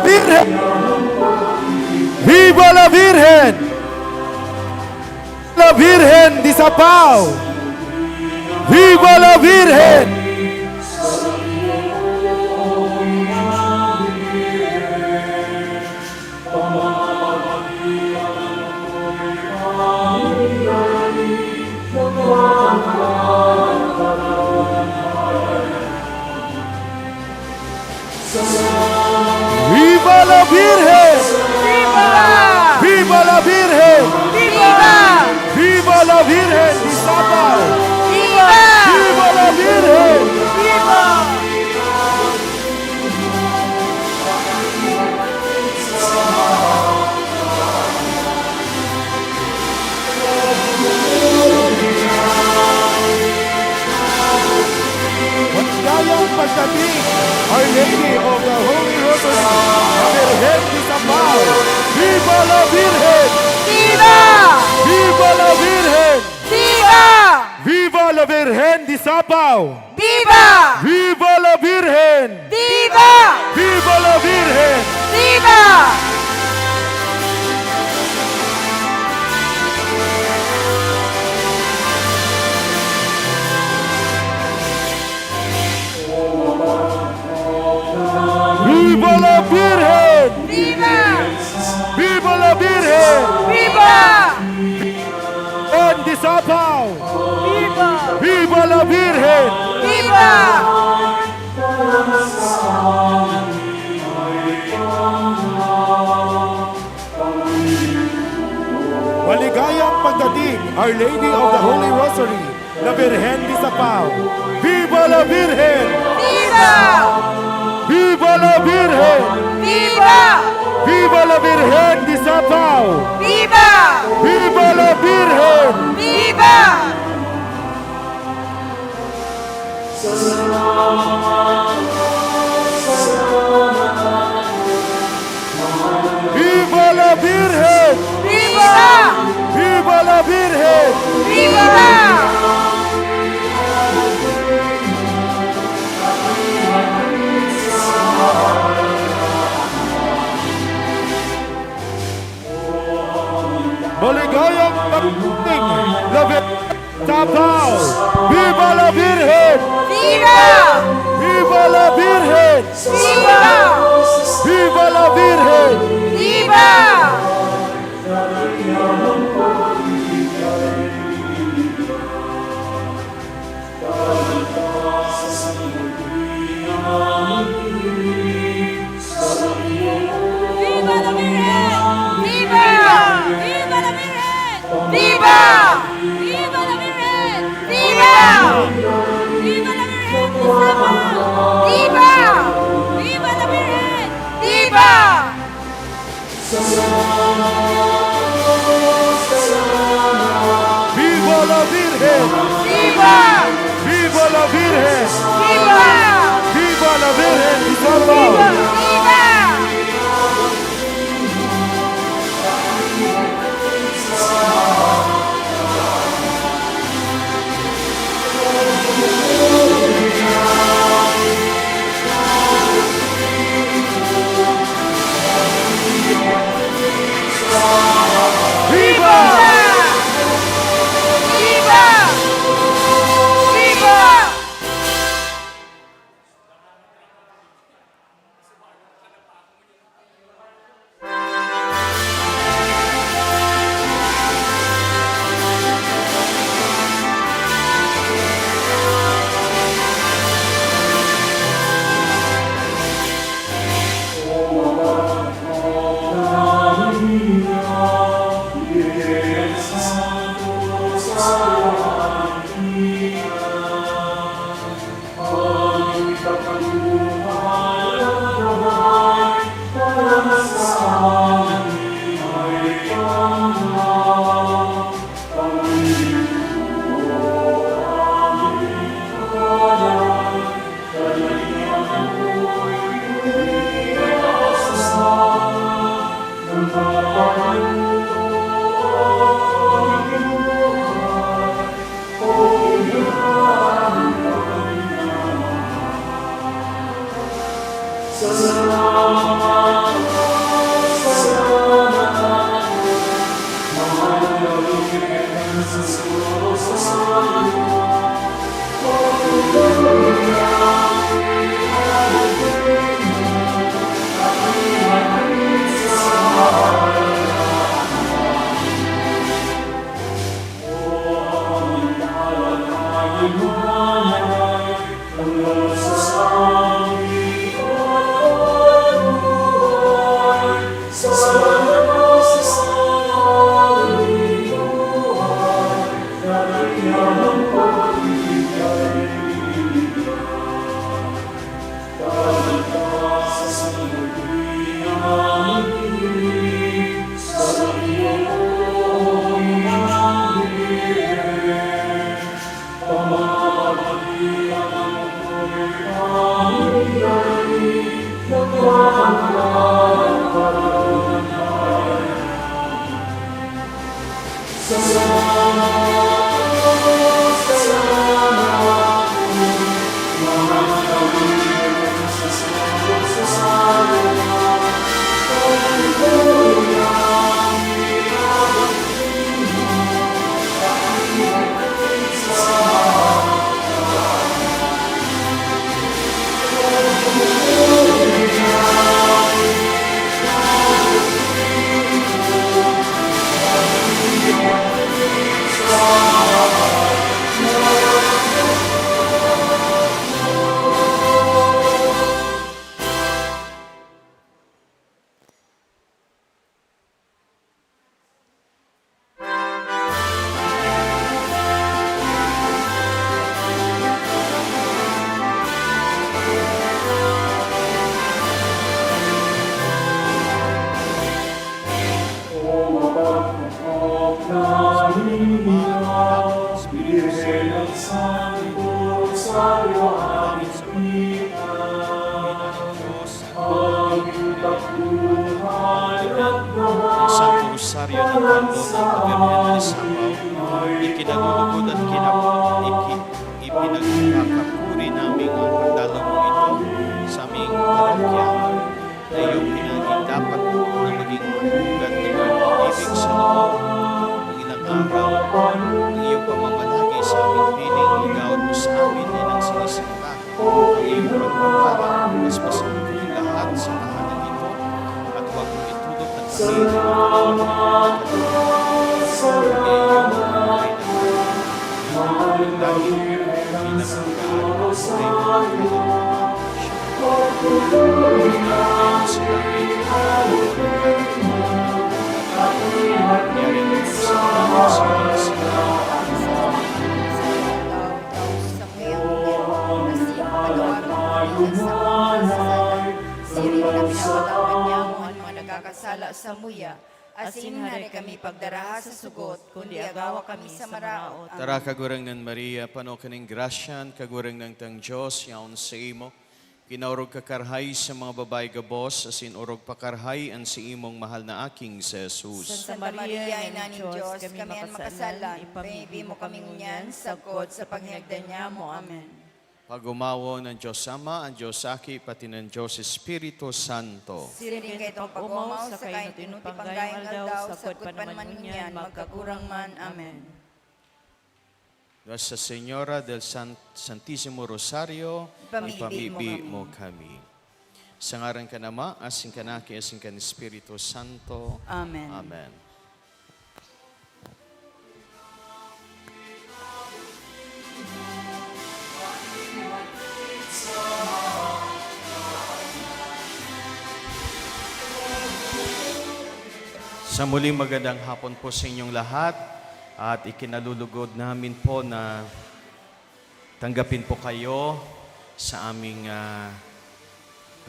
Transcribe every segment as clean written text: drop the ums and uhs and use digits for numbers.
Virgen! Viva la Virgen! La Virgen di Sapao! Viva la Virgen! ¡Viva la Virgen! Viva! ¡Viva la Virgen! Viva! ¡Viva la Virgen de Sapao! Viva! ¡Viva la Virgen! Viva! Maligayang pagdating, Our Lady of the Holy Rosary, la Virgen de Sapao! ¡Viva la Virgen! Viva! ¡Viva la Virgen! Viva! ¡Viva la Virgen de Sapao! Viva! ¡Viva la Virgen! Viva! ¡Viva la Virgen! Viva! ¡Viva la Virgen! Viva! ¡Viva la Virgen! Viva! ¡En de Sapao! Viva! ¡Viva la Virgen! Viva! Maligayang pagdating, Our Lady of the Holy Rosary, la Virgen de Sapao! ¡Viva la Virgen! Viva! ¡Viva la Virgen! Viva! ¡Viva la Virgen de Sapao! Viva! ¡Viva la Virgen! Viva! ¡Viva la Virgen! Viva! ¡Viva la Virgen! Viva! Maligayang pagdating, la Virgen de Sapao! ¡Viva la Virgen! Viva! ¡Viva la Virgen! Viva! ¡Viva la Virgen! Viva! ¡Viva la Virgen! ¡Viva! ¡Viva la Virgen! ¡Viva! ¡Viva la Virgen! ¡Viva! ¡Viva la Virgen! ¡Viva! ¡Viva la Virgen! ¡Viva! ¡Viva la Virgen! ¡Viva! ¡Viva la Virgen! ¡Viva! ¡Viva la Virgen de Sapao! ¡Viva! ¡Viva! ¡Viva! ¡Viva! Santo Rosario ng Mundo ng Kaberhen ng Sabaw, ikinalulugod at ipinagkakapuri namin ang pagdalo mo ito sa aming parokya na iyong pinaging dapat na maging hugat ng iyong pag-ibig sa loob ng ilang araw ng iyong pamamalagi sa aming piling, igawad mo sa amin ay nang sinisinta ang iyong pagpapala, mas masamang lahat sa tahanan ito at huwag mo itulog ng kami Sala sa muya, asin hari kami pagdaraha sa sugot, kundi agawa kami sa maraot. Tara kagurang ng Maria, pano kaning grasyan, kagurang ng tang Diyos, yaon sa imo. Kinaurog kakarhay sa mga babae gabos, asin urog pakarhay ang si imong mahal na aking si Jesus. Santa Maria, Ina ni Diyos, kami ang makasalan, paibi mo kami ngunyan, sagkod sa paghinagdan niya mo. Amen. Pagumawo ng Diyos Ama, ang Diyos Aki, pati ng Diyos Espiritu Santo. Siring kay itong pag-umaw, sa kain tinuti panggayang aldaw, sagkod pa naman ngunyan, magkagurang man. Amen. Nuestra Señora del Santísimo Rosario, ipamibi mo kami. Sa ngaran ka nama, asin ka na, asin ka ni Espiritu Santo. Amen. Amen. Sa muling magandang hapon po sa inyong lahat at ikinalulugod namin po na tanggapin po kayo sa aming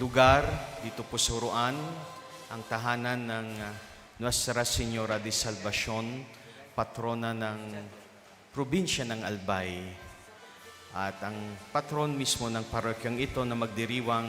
lugar dito po sa Uruan, ang tahanan ng Nuestra Señora de Salvacion, patrona ng probinsya ng Albay. At ang patron mismo ng parokyang ito na magdiriwang